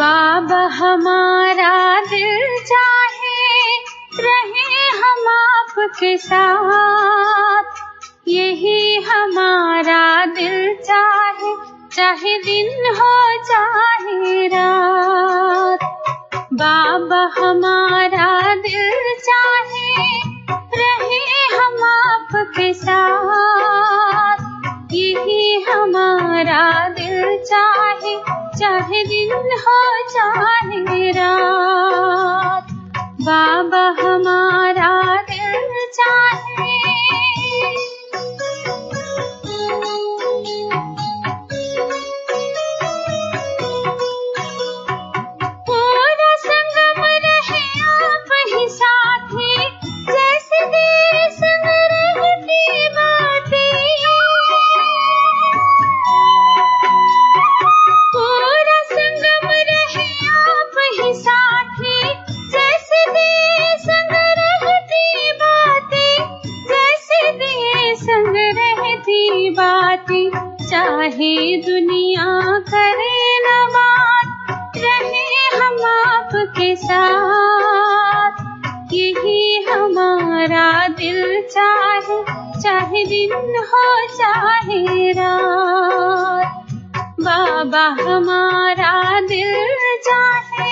बाबा हमारा दिल चाहे रहे हम आपके साथ, यही हमारा दिल चाहे, चाहे दिन हो चाहे रात। बाबा हमारा दिल चाहे रहे हम आपके साथ, यही हमारा दिल चाहे, चाहे दिन हो चाहे रात। बाबा हमारा दिल चाहे। पूरा संगम रहे आप ही साथी, जैसे तेरे संग रहती बातें। पूरा संगम रहे आप ही साथी, जैसे तेरे संग रहती बातें, जैसे तेरे संग रहती बातें। चाहे दुनिया करे न बात, रहे हम आपके साथ, यही हमारा दिल चाहे, चाहे दिन हो चाहे रात। बाबा हमारा दिल चाहे।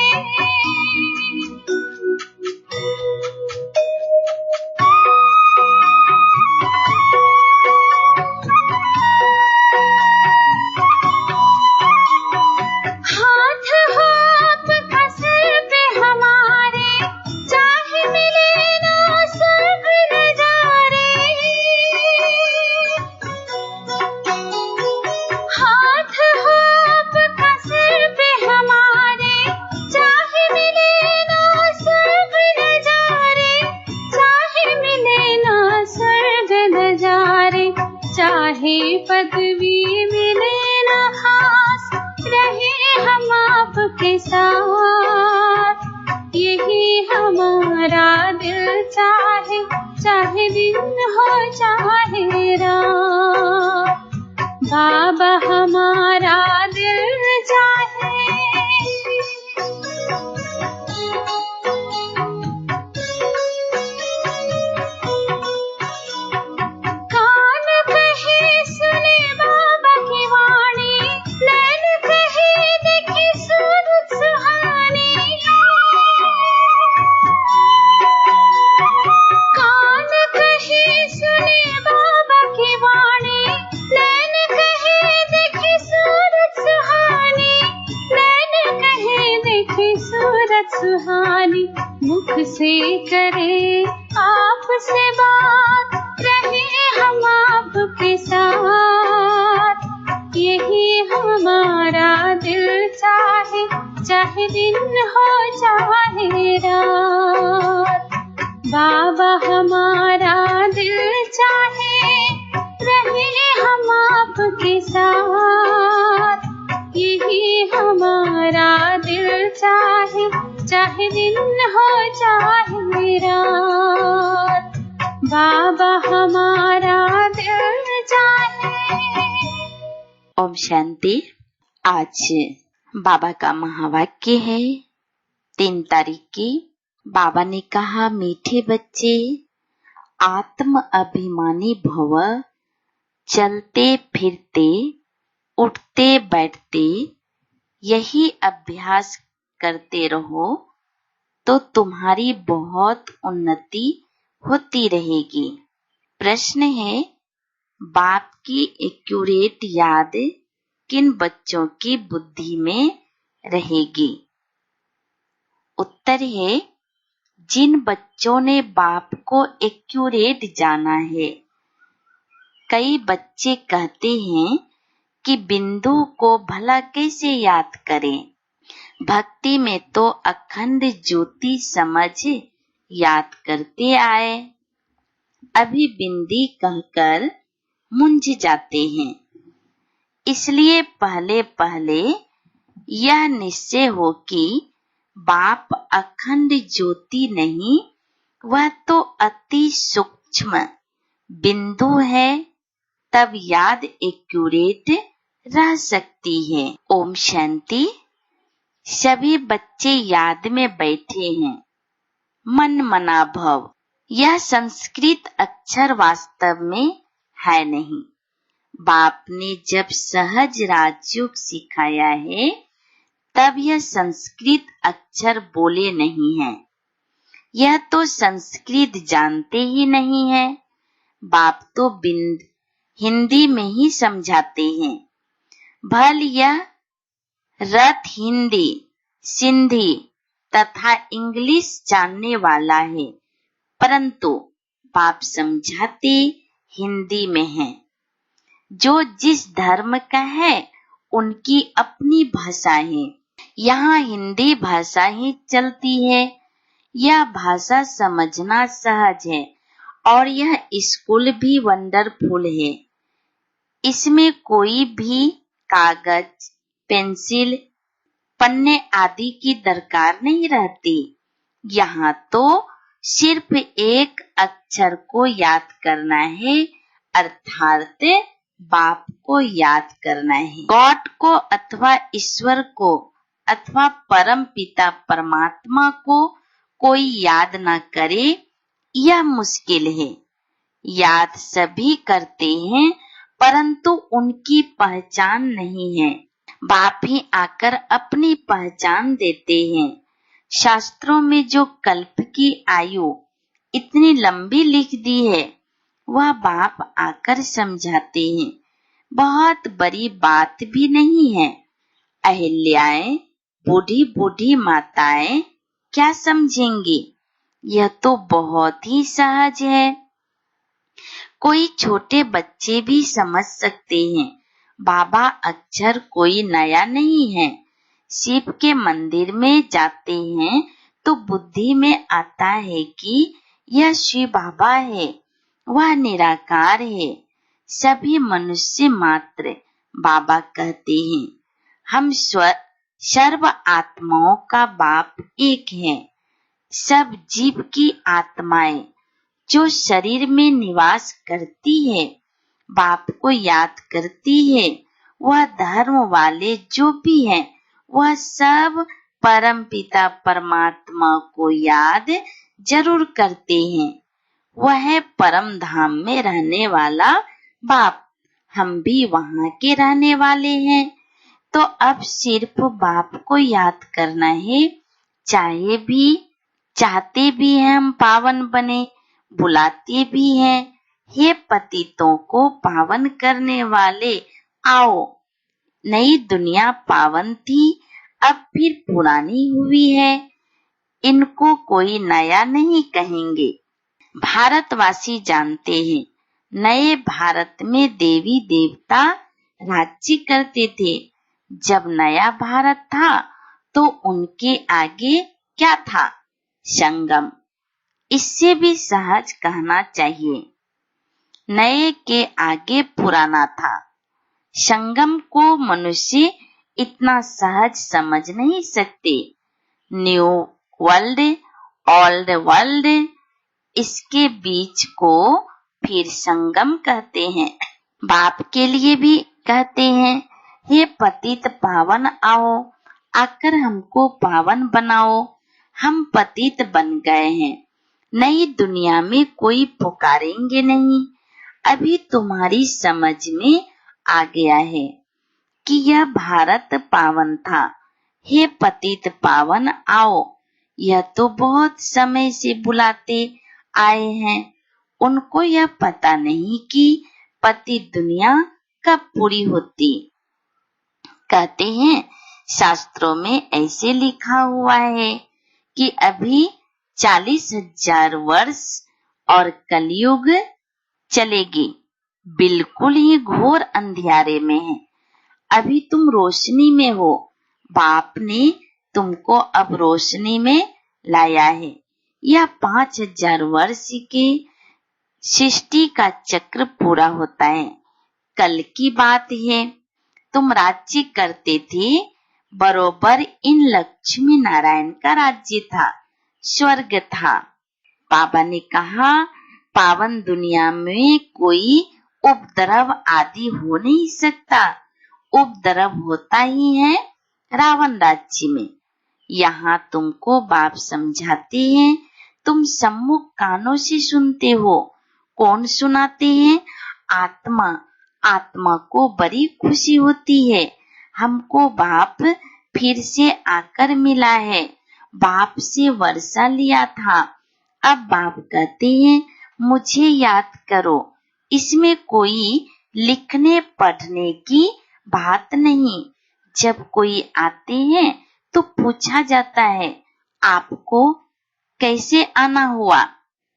हाथ हो आपका सर पे हमारे, चाहे मिले ना स्वर्ग नजारे। हाथ हो आपका सर पे हमारे, चाहे मिले ना स्वर्ग नजारे, चाहे मिले ना स्वर्ग नजारे। चाहे पदवी मिले ना खास, रहे हम आपके साथ, यही हमारा दिल चाहे, चाहे दिन हो चाहे रात। बाबा हमारा दिल चाहे। कान कहे सुने बाबा की वाणी, नैन कहे देखे सूरत सुहानी। कान कहे सुने बाबा की वाणी, नैन कहे देखे सूरत सुहानी, नैन कहे देखे सूरत सुहानी। मुख से करे आपसे बात, रहे हम आपके साथ, यही हमारा दिल चाहे, चाहे दिन हो चाहे रात। बाबा हमारा दिल चाहे रहे हम आपके साथ, यही हमारा दिल चाहे, चाहे दिन हो चाहे रात। बाबा हमारा दिल चाहे। ओम शांति। आज बाबा का महावाक्य है 3 तारीख की। बाबा ने कहा, मीठे बच्चे आत्म अभिमानी भव, चलते फिरते उठते बैठते यही अभ्यास करते रहो तो तुम्हारी बहुत उन्नति होती रहेगी। प्रश्न है, बाप की एक्यूरेट याद किन बच्चों की बुद्धि में रहेगी? उत्तर है, जिन बच्चों ने बाप को एक्यूरेट जाना है। कई बच्चे कहते हैं कि बिंदु को भला कैसे याद करें? भक्ति में तो अखंड ज्योति समझ याद करते आए, अभी बिंदी कहकर मुंझ जाते हैं। इसलिए पहले पहले यह निश्चय हो कि बाप अखंड ज्योति नहीं, वह तो अति सूक्ष्म बिंदु है, तब याद एक्यूरेट रह सकती है। ओम शांति। सभी बच्चे याद में बैठे हैं। मन मना भव। यह संस्कृत अक्षर वास्तव में है नहीं। बाप ने जब सहज राजयोग सिखाया है तब यह संस्कृत अक्षर बोले नहीं है। यह तो संस्कृत जानते ही नहीं है। बाप तो हिंदी में ही समझाते हैं। भल यह रथ हिंदी, सिंधी तथा इंग्लिश जानने वाला है, परंतु बाप समझाते हिंदी में है। जो जिस धर्म का है उनकी अपनी भाषा है। यहाँ हिंदी भाषा ही चलती है। यह भाषा समझना सहज है और यह स्कूल भी वंडरफुल है। इसमें कोई भी कागज, पेंसिल, पन्ने आदि की दरकार नहीं रहती। यहाँ तो सिर्फ एक अक्षर को याद करना है, अर्थात बाप को याद करना है। गॉड को अथवा ईश्वर को अथवा परम पिता परमात्मा को कोई याद न करे, यह मुश्किल है। याद सभी करते हैं, परंतु उनकी पहचान नहीं है। बाप ही आकर अपनी पहचान देते हैं। शास्त्रों में जो कल्प की आयु इतनी लंबी लिख दी है, वह बाप आकर समझाते हैं। बहुत बड़ी बात भी नहीं है। अहिल्याएं, बूढ़ी बूढ़ी माताएं क्या समझेंगी? यह तो बहुत ही सहज है। कोई छोटे बच्चे भी समझ सकते हैं। बाबा अक्षर कोई नया नहीं है। शिव के मंदिर में जाते हैं तो बुद्धि में आता है कि यह शिव बाबा है, वह निराकार है। सभी मनुष्य मात्र बाबा कहते हैं। हम सर्व आत्माओं का बाप एक है। सब जीव की आत्माएं जो शरीर में निवास करती है, बाप को याद करती है। वह धर्म वाले जो भी हैं, वह सब परम पिता परमात्मा को याद जरूर करते हैं। वह है परम धाम में रहने वाला बाप। हम भी वहाँ के रहने वाले हैं। तो अब सिर्फ बाप को याद करना है। चाहते भी हैं हम पावन बने, बुलाते भी हैं, हे पतितों को पावन करने वाले आओ। नई दुनिया पावन थी, अब फिर पुरानी हुई है। इनको कोई नया नहीं कहेंगे। भारतवासी जानते हैं, नए भारत में देवी देवता राज्य करते थे। जब नया भारत था तो उनके आगे क्या था? संगम। इससे भी सहज कहना चाहिए, नए के आगे पुराना था। संगम को मनुष्य इतना सहज समझ नहीं सकते। न्यू वर्ल्ड, ओल्ड वर्ल्ड, इसके बीच को फिर संगम कहते हैं। बाप के लिए भी कहते हैं, हे पतित पावन आओ, आकर हमको पावन बनाओ। हम पतित बन गए हैं। नई दुनिया में कोई पुकारेंगे नहीं। अभी तुम्हारी समझ में आ गया है कि यह भारत पावन था। हे पतित पावन आओ। यह तो बहुत समय से बुलाते आए हैं। उनको यह पता नहीं कि पतित दुनिया कब पूरी होती। कहते हैं, शास्त्रों में ऐसे लिखा हुआ है कि अभी 40,000 वर्ष और कलयुग चलेगी। बिल्कुल ही घोर अंधियारे में है। अभी तुम रोशनी में हो। बाप ने तुमको अब रोशनी में लाया है। यह 5,000 वर्ष के सृष्टि का चक्र पूरा होता है। कल की बात है, तुम राज्य करते थे। बरोबर इन लक्ष्मी नारायण का राज्य था, स्वर्ग था। बाबा ने कहा, पावन दुनिया में कोई उपद्रव आदि हो नहीं सकता। उपद्रव होता ही है रावण राज्य में। यहाँ तुमको बाप समझाते हैं, तुम सम्मुख कानों से सुनते हो। कौन सुनाते हैं? आत्मा। आत्मा को बड़ी खुशी होती है, हमको बाप फिर से आकर मिला है। बाप से वर्षा लिया था, अब बाप कहते हैं मुझे याद करो। इसमें कोई लिखने पढ़ने की बात नहीं। जब कोई आते हैं तो पूछा जाता है आपको कैसे आना हुआ,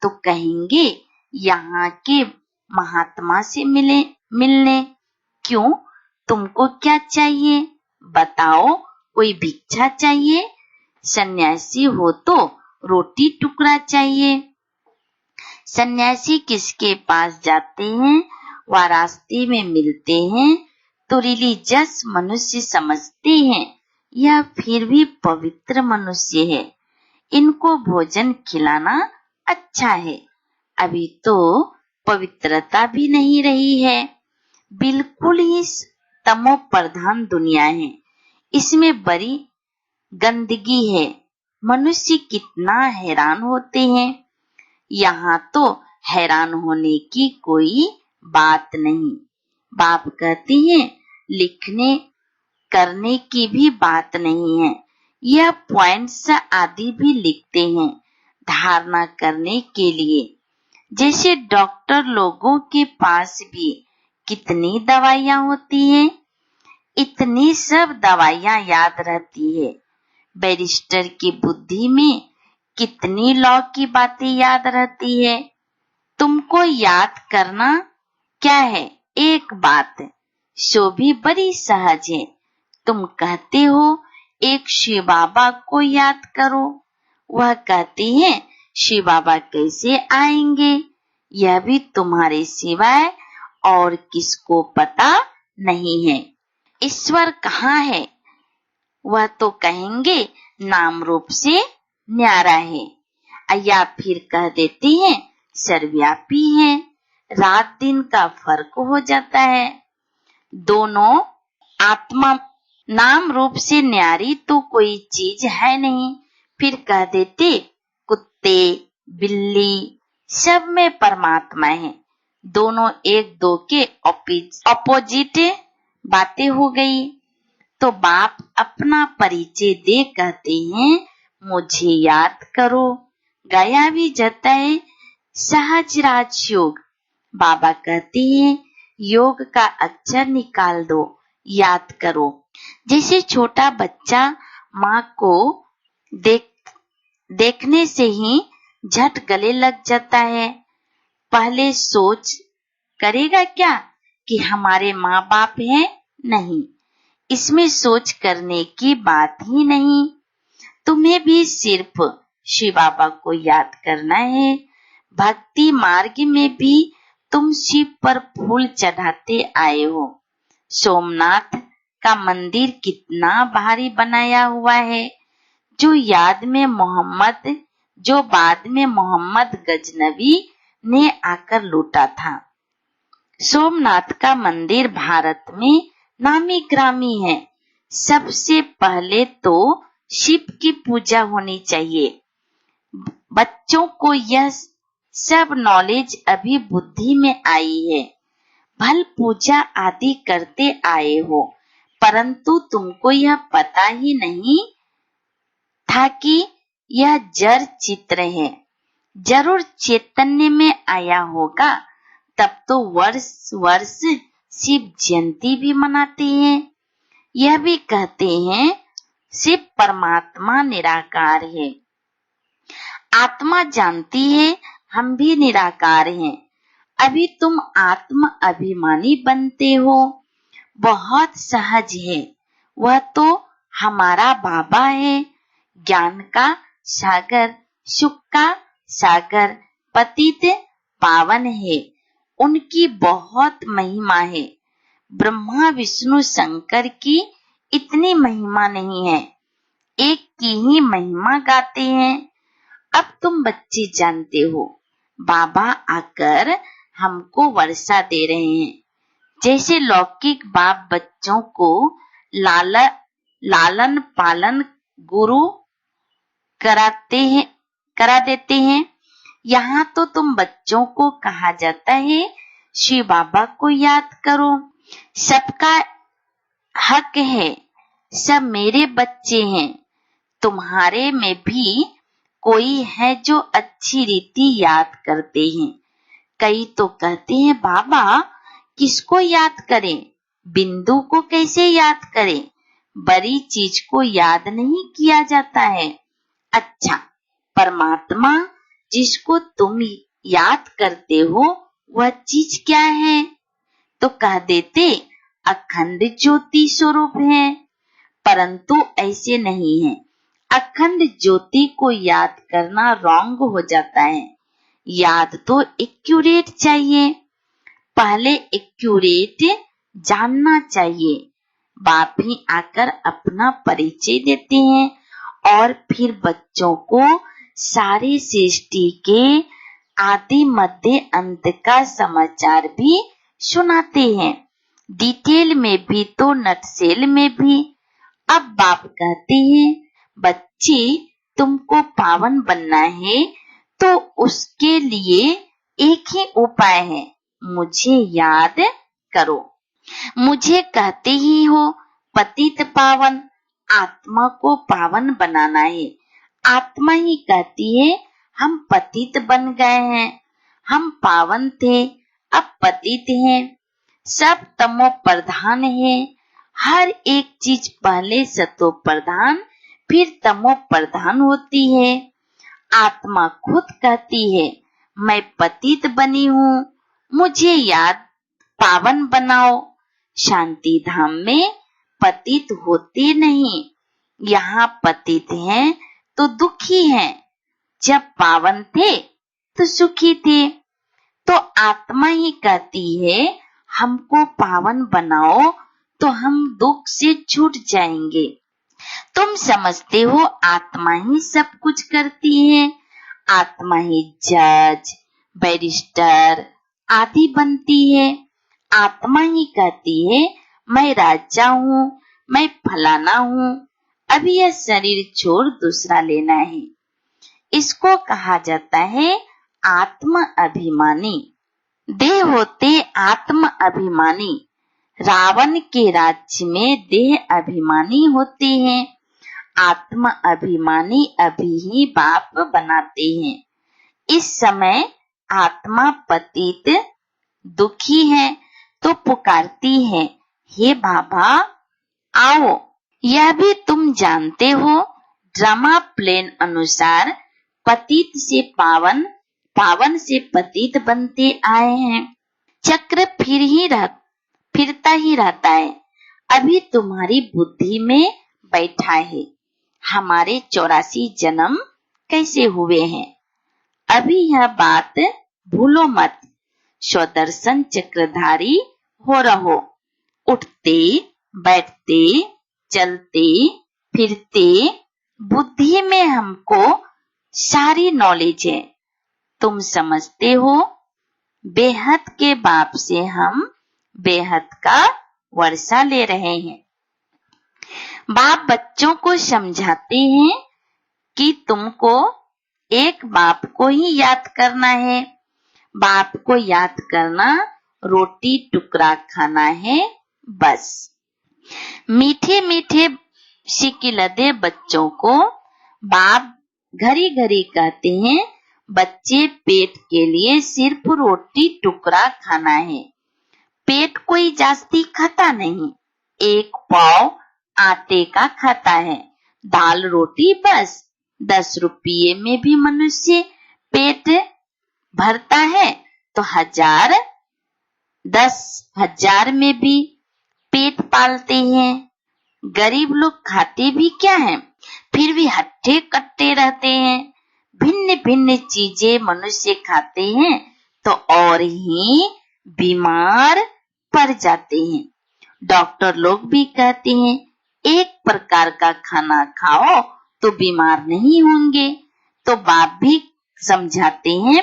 तो कहेंगे यहाँ के महात्मा से मिलने। क्यों, तुमको क्या चाहिए बताओ? कोई भिक्षा चाहिए? सन्यासी हो तो रोटी टुकड़ा चाहिए। सन्यासी किसके पास जाते हैं? वह रास्ते में मिलते हैं तो रिलीजियस मनुष्य समझते हैं, यह फिर भी पवित्र मनुष्य है, इनको भोजन खिलाना अच्छा है। अभी तो पवित्रता भी नहीं रही है, बिल्कुल ही तमो प्रधान दुनिया है, इसमें बड़ी गंदगी है। मनुष्य कितना हैरान होते हैं। यहाँ तो हैरान होने की कोई बात नहीं। बाप कहते हैं लिखने करने की भी बात नहीं है। यह पॉइंट्स आदि भी लिखते हैं धारणा करने के लिए। जैसे डॉक्टर लोगों के पास भी कितनी दवाइयाँ होती हैं, इतनी सब दवाइयाँ याद रहती है। बैरिस्टर की बुद्धि में कितनी लॉ की बातें याद रहती है। तुमको याद करना क्या है? एक बात, सो भी बड़ी सहज है। तुम कहते हो एक शिव बाबा को याद करो, वह कहते हैं शिव बाबा कैसे आएंगे, यह भी तुम्हारे सिवाय और किसको पता नहीं है। ईश्वर कहाँ है? वह तो कहेंगे नाम रूप से न्यारा है, या फिर कह देते हैं सर्वव्यापी है। रात दिन का फर्क हो जाता है। दोनों आत्मा नाम रूप से न्यारी तो कोई चीज है नहीं। फिर कह देते कुत्ते बिल्ली सब में परमात्मा है। दोनों एक दो के अपोजिट बातें हो गई। तो बाप अपना परिचय दे कहते हैं मुझे याद करो। गाया भी जाता है सहज राज योग। बाबा कहते हैं योग का अक्षर निकाल दो, याद करो। जैसे छोटा बच्चा माँ को देखने से ही झट गले लग जाता है। पहले सोच करेगा क्या कि हमारे माँ बाप हैं? नहीं, इसमें सोच करने की बात ही नहीं। तुम्हें भी सिर्फ शिव बाबा को याद करना है। भक्ति मार्ग में भी तुम शिव पर फूल चढ़ाते आए हो। सोमनाथ का मंदिर कितना भारी बनाया हुआ है, जो बाद में मोहम्मद गजनबी ने आकर लूटा था। सोमनाथ का मंदिर भारत में नामी ग्रामी है। सबसे पहले तो शिव की पूजा होनी चाहिए। बच्चों को यह सब नॉलेज अभी बुद्धि में आई है। भल पूजा आदि करते आए हो, परंतु तुमको यह पता ही नहीं था कि यह जड़ चित्र है। जरूर चैतन्य में आया होगा, तब तो वर्ष शिव जयंती भी मनाते हैं। यह भी कहते हैं शिव परमात्मा निराकार है। आत्मा जानती है हम भी निराकार हैं। अभी तुम आत्म अभिमानी बनते हो, बहुत सहज है। वह तो हमारा बाबा है, ज्ञान का सागर, सुख का सागर, पतित पावन है। उनकी बहुत महिमा है। ब्रह्मा विष्णु शंकर की इतनी महिमा नहीं है, एक की ही महिमा गाते हैं। अब तुम बच्चे जानते हो, बाबा आकर हमको वर्षा दे रहे हैं। जैसे लौकिक बाप बच्चों को लालन पालन गुरु करा देते हैं। यहाँ तो तुम बच्चों को कहा जाता है शिव बाबा को याद करो, सबका हक है, सब मेरे बच्चे हैं। तुम्हारे में भी कोई है जो अच्छी रीति याद करते हैं। कई तो कहते हैं बाबा किसको याद करें, बिंदु को कैसे याद करें, बड़ी चीज को याद नहीं किया जाता है। अच्छा, परमात्मा जिसको तुम याद करते हो वह चीज क्या है? तो कह देते अखंड ज्योति स्वरूप है, परंतु ऐसे नहीं है। अखंड ज्योति को याद करना रॉन्ग हो जाता है। याद तो एक्यूरेट चाहिए, पहले एक्यूरेट जानना चाहिए। बाप ही आकर अपना परिचय देते हैं और फिर बच्चों को सारे सृष्टि के आदि मध्य अंत का समाचार भी सुनाते हैं, डिटेल में भी तो नटसेल में भी। अब बाप कहते हैं बच्चे तुमको पावन बनना है तो उसके लिए एक ही उपाय है, मुझे याद करो। मुझे कहते ही हो पतित पावन, आत्मा को पावन बनाना है। आत्मा ही कहती है हम पतित बन गए हैं, हम पावन थे अब पतित हैं। सब तमो प्रधान है, हर एक चीज पहले सतो प्रधान फिर तमो प्रधान होती है। आत्मा खुद कहती है मैं पतित बनी हूँ, मुझे याद पावन बनाओ। शांति धाम में पतित होते नहीं, यहाँ पतित हैं तो दुखी हैं, जब पावन थे तो सुखी थे। तो आत्मा ही कहती है हमको पावन बनाओ तो हम दुख से छूट जाएंगे। तुम समझते हो आत्मा ही सब कुछ करती है, आत्मा ही जज बैरिस्टर आदि बनती है। आत्मा ही कहती है मैं राजा हूँ, मैं फलाना हूँ, अभी यह शरीर छोड़ दूसरा लेना है। इसको कहा जाता है आत्म अभिमानी। देह होते आत्म अभिमानी, रावण के राज्य में देह अभिमानी होते हैं। आत्म अभिमानी अभी ही बाप बनाते हैं। इस समय आत्मा पतित दुखी है तो पुकारती है हे बाबा आओ। यह भी तुम जानते हो ड्रामा प्लेन अनुसार पतित से पावन, पावन से पतित बनते आए हैं। चक्र फिरता ही रहता है। अभी तुम्हारी बुद्धि में बैठा है हमारे 84 जन्म कैसे हुए हैं। अभी यह बात भूलो मत, स्वदर्शन चक्रधारी हो रहो। उठते बैठते चलते फिरते बुद्धि में हमको सारी नॉलेज है। तुम समझते हो बेहद के बाप से हम बेहद का वर्षा ले रहे हैं। बाप बच्चों को समझाते हैं कि तुमको एक बाप को ही याद करना है। बाप को याद करना रोटी टुकड़ा खाना है बस। मीठे मीठे शिकिलदे बच्चों को बाप घड़ी घड़ी कहते हैं बच्चे पेट के लिए सिर्फ रोटी टुकड़ा खाना है। पेट कोई जास्ती खाता नहीं, एक पाव आटे का खाता है, दाल रोटी बस। 10 रुपये में भी मनुष्य पेट भरता है तो 10,000 में भी पेट पालते हैं। गरीब लोग खाते भी क्या है, फिर भी हट्टे कट्टे रहते हैं। भिन्न भिन्न चीजें मनुष्य खाते हैं तो और ही बीमार पड़ जाते हैं। डॉक्टर लोग भी कहते हैं एक प्रकार का खाना खाओ तो बीमार नहीं होंगे। तो बाप भी समझाते हैं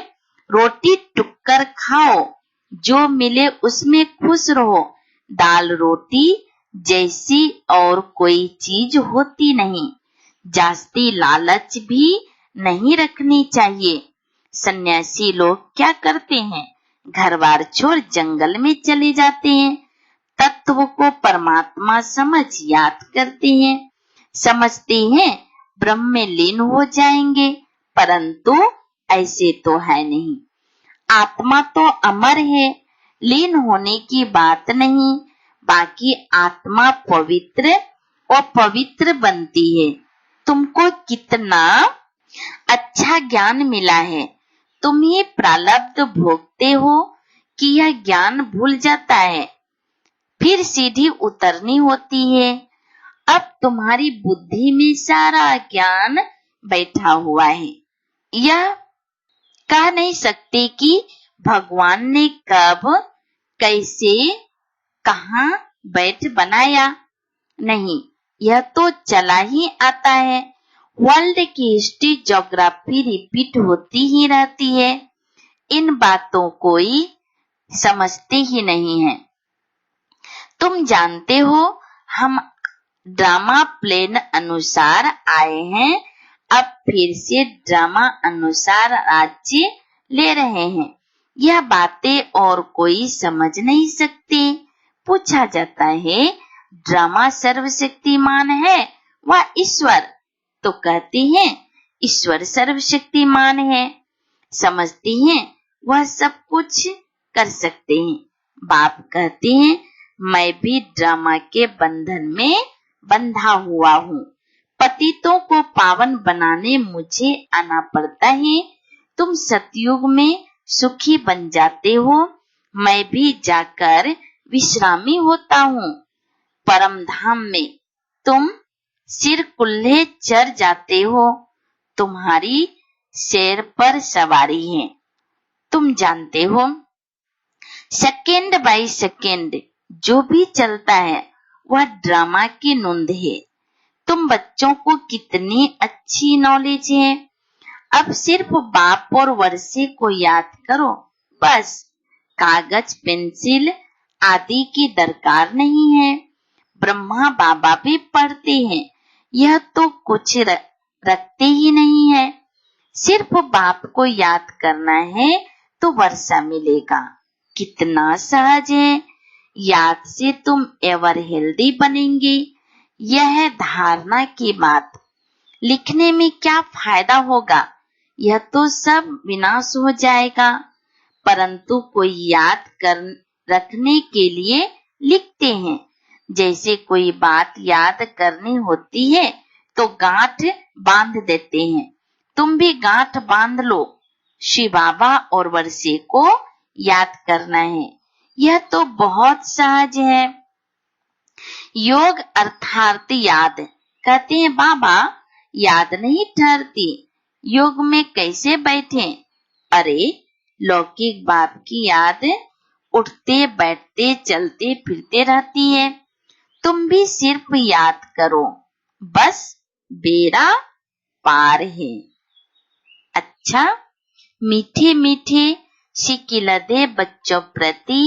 रोटी टुक्कर खाओ, जो मिले उसमें खुश रहो। दाल रोटी जैसी और कोई चीज होती नहीं। जास्ती लालच भी नहीं रखनी चाहिए। सन्यासी लोग क्या करते हैं? घर बार छोड़ जंगल में चले जाते हैं। तत्व को परमात्मा समझ याद करते हैं, समझते हैं ब्रह्म में लीन हो जाएंगे, परंतु ऐसे तो है नहीं। आत्मा तो अमर है, लीन होने की बात नहीं। बाकी आत्मा पवित्र और पवित्र बनती है। तुमको कितना अच्छा ज्ञान मिला है, तुम ये प्रारब्ध भोगते हो कि यह ज्ञान भूल जाता है, फिर सीढ़ी उतरनी होती है। अब तुम्हारी बुद्धि में सारा ज्ञान बैठा हुआ है। यह कह नहीं सकते कि भगवान ने कब, कैसे, कहाँ बैठ बनाया। नहीं, यह तो चला ही आता है। वर्ल्ड की हिस्ट्री, ज्योग्राफी रिपीट होती ही रहती है। इन बातों कोई समझते ही नहीं है। तुम जानते हो, हम ड्रामा प्लेन अनुसार आए हैं, अब फिर से ड्रामा अनुसार राज्य ले रहे हैं। यह बातें और कोई समझ नहीं सकते। पूछा जाता है, ड्रामा सर्वशक्तिमान है व ईश्वर? तो कहते हैं ईश्वर सर्वशक्तिमान है। समझते हैं वह सब कुछ कर सकते हैं। बाप कहते हैं, मैं भी ड्रामा के बंधन में बंधा हुआ हूँ। पतितों को पावन बनाने मुझे आना पड़ता है। तुम सतयुग में सुखी बन जाते हो, मैं भी जाकर विश्रामी होता हूँ। परम धाम में तुम सिर कुल्हे चढ़ जाते हो, तुम्हारी शेर पर सवारी है। तुम जानते हो, सेकेंड बाय सेकेंड जो भी चलता है वह ड्रामा की नूंद है। तुम बच्चों को कितनी अच्छी नॉलेज है। अब सिर्फ बाप और वर्षे को याद करो, बस। कागज पेंसिल आदि की दरकार नहीं है। ब्रह्मा बाबा भी पढ़ते हैं, यह तो कुछ रखते ही नहीं है। सिर्फ बाप को याद करना है तो वर्षा मिलेगा। कितना सहज है। याद से तुम एवर हेल्दी बनेंगे। यह है धारणा की बात। लिखने में क्या फायदा होगा? यह तो सब विनाश हो जाएगा। परंतु कोई याद कर रखने के लिए लिखते हैं। जैसे कोई बात याद करनी होती है तो गांठ बांध देते हैं। तुम भी गांठ बांध लो। शिव बाबा और वर्षे को याद करना है। यह तो बहुत सहज है। योग अर्थात याद। कहते हैं बाबा, याद नहीं ठहरती, योग में कैसे बैठे? अरे, लौकिक बाप की याद उठते बैठते चलते फिरते रहती है। तुम भी सिर्फ याद करो, बस बेड़ा पार है। अच्छा, मीठे मीठे शिकिलदे बच्चों प्रति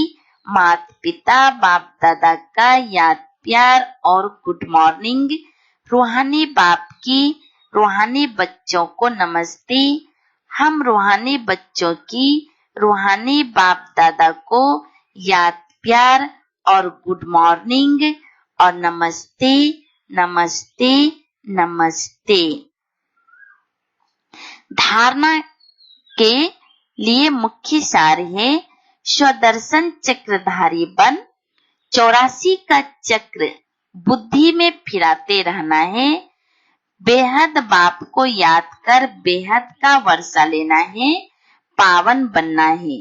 माता पिता बाप दादा का याद प्यार और गुड मॉर्निंग। रूहानी बाप की रूहानी बच्चों को नमस्ते। हम रूहानी बच्चों की रूहानी बाप दादा को याद प्यार और गुड मॉर्निंग और नमस्ते नमस्ते नमस्ते। धारणा के लिए मुख्य सार है, स्वदर्शन चक्रधारी बन। 84 का चक्र बुद्धि में फिराते रहना है। बेहद बाप को याद कर बेहद का वर्षा लेना है, पावन बनना है।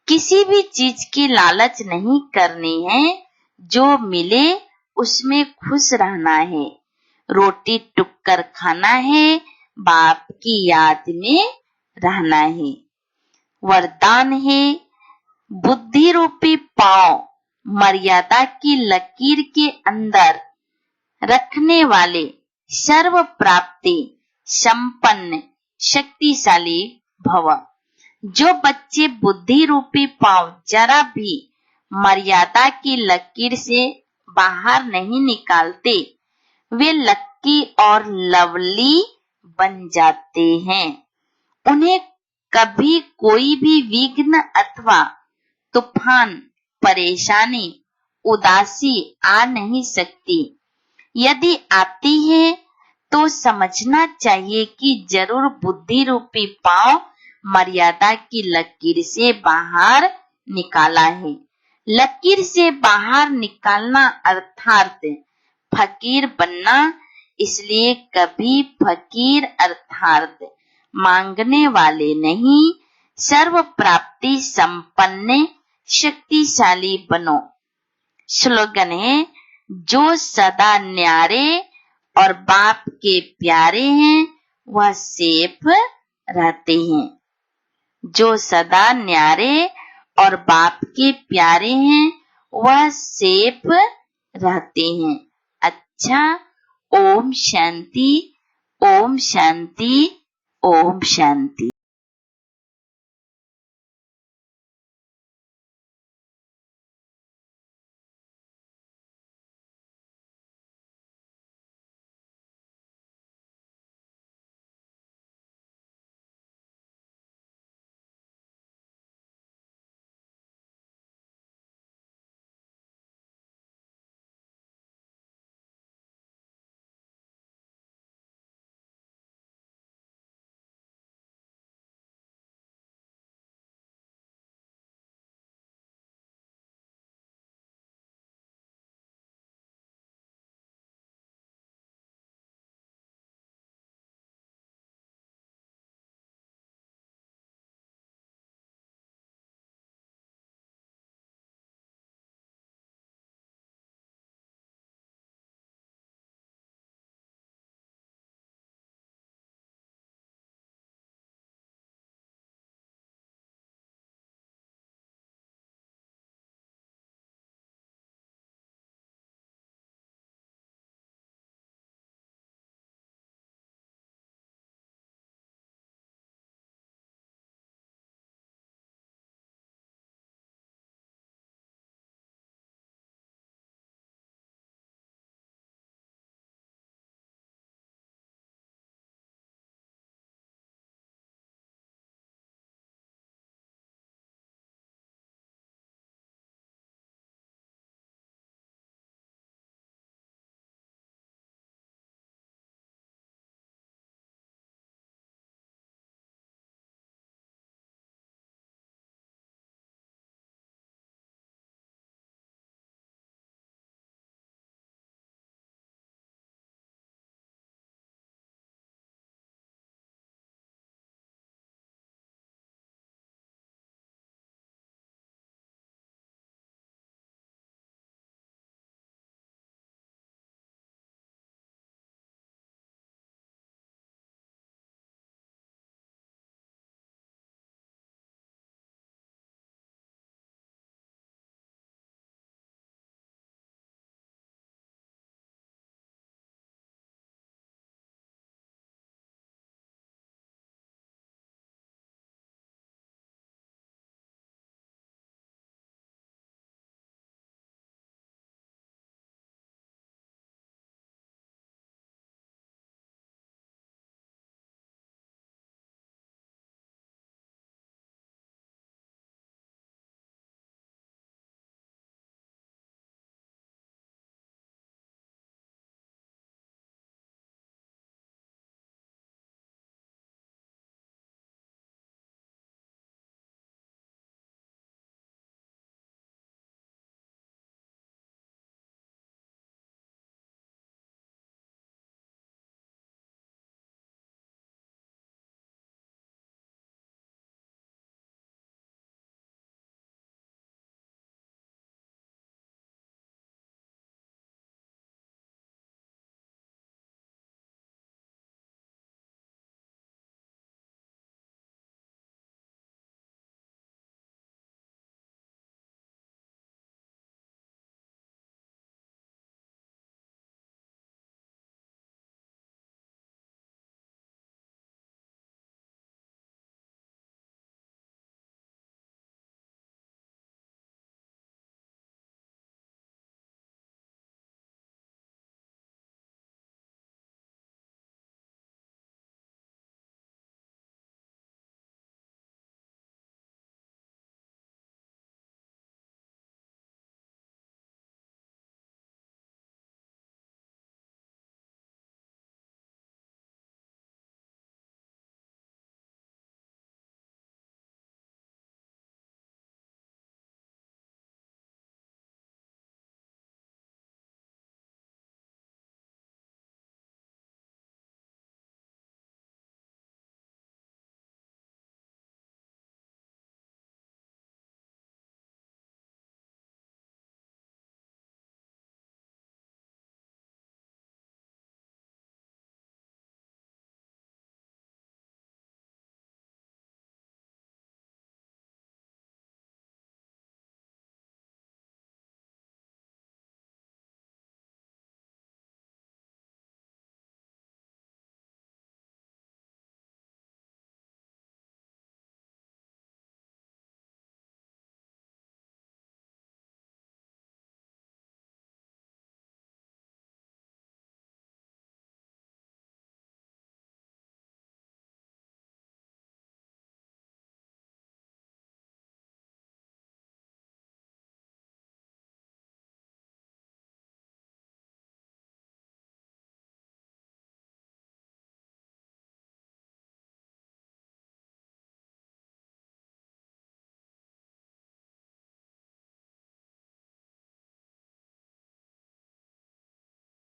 किसी भी चीज की लालच नहीं करनी है, जो मिले उसमें खुश रहना है। रोटी टुक्कर खाना है, बाप की याद में रहना है। वरदान है, बुद्धि रूपी पांव मर्यादा की लकीर के अंदर रखने वाले सर्व प्राप्ति संपन्न शक्तिशाली भव। जो बच्चे बुद्धि रूपी पांव जरा भी मर्यादा की लकीर से बाहर नहीं निकालते, वे लक्की और लवली बन जाते हैं। उन्हें कभी कोई भी विघ्न अथवा तूफान, परेशानी, उदासी आ नहीं सकती। यदि आती है तो समझना चाहिए कि जरूर बुद्धि रूपी पांव मर्यादा की लकीर से बाहर निकाला है। लकीर से बाहर निकालना अर्थात फकीर बनना। इसलिए कभी फकीर अर्थात मांगने वाले नहीं, सर्व प्राप्ति संपन्न शक्तिशाली बनो। स्लोगन है, जो सदा न्यारे और बाप के प्यारे हैं वह सेफ रहते हैं। जो सदा न्यारे और बाप के प्यारे हैं वह सेफ रहते हैं। अच्छा, ओम शांति, ओम शांति, ओम शांति।